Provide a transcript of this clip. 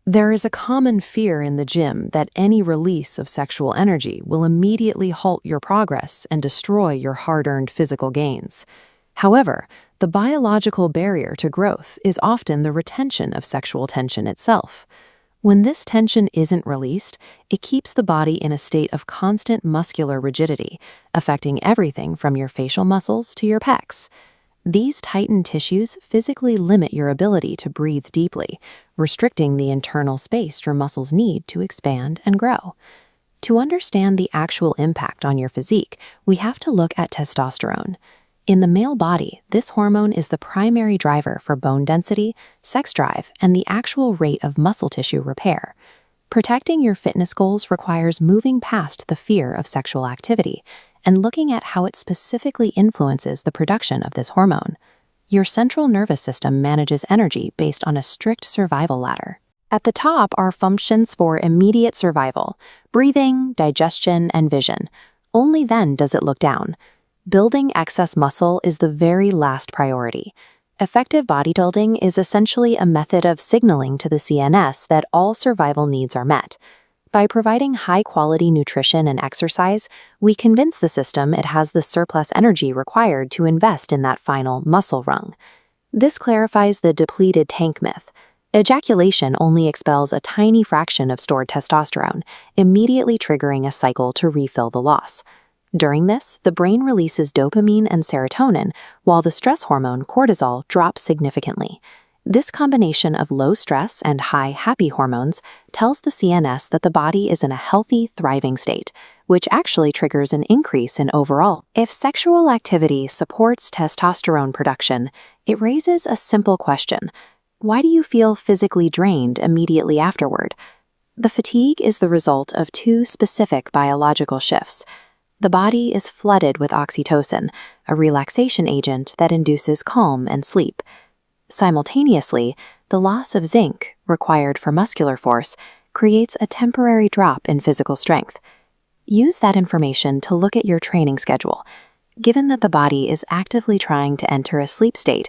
There is a common fear in the gym that any release of sexual energy will immediately halt your progress and destroy your hard-earned physical gains. However, the biological barrier to growth is often the retention of sexual tension itself. When this tension isn't released, it keeps the body in a state of constant muscular rigidity, affecting everything from your facial muscles to your pecs. These tightened tissues physically limit your ability to breathe deeply, restricting the internal space your muscles need to expand and grow. To understand the actual impact on your physique, we have to look at testosterone. In the male body, this hormone is the primary driver for bone density, sex drive, and the actual rate of muscle tissue repair. Protecting your fitness goals requires moving past the fear of sexual activity and looking at how it specifically influences the production of this hormone. Your central nervous system manages energy based on a strict survival ladder. At the top are functions for immediate survival: breathing, digestion, and vision. Only then does it look down. Building excess muscle is the very last priority. Effective bodybuilding is essentially a method of signaling to the CNS that all survival needs are met. By providing high-quality nutrition and exercise, we convince the system it has the surplus energy required to invest in that final muscle rung. This clarifies the depleted tank myth. Ejaculation only expels a tiny fraction of stored testosterone, immediately triggering a cycle to refill the loss. During this, the brain releases dopamine and serotonin, while the stress hormone cortisol drops significantly. This combination of low stress and high happy hormones tells the CNS that the body is in a healthy, thriving state, which actually triggers an increase in overall. If sexual activity supports testosterone production, it raises a simple question: why do you feel physically drained immediately afterward? The fatigue is the result of two specific biological shifts. The body is flooded with oxytocin, a relaxation agent that induces calm and sleep. Simultaneously, the loss of zinc, required for muscular force, creates a temporary drop in physical strength. Use that information to look at your training schedule. Given that the body is actively trying to enter a sleep state,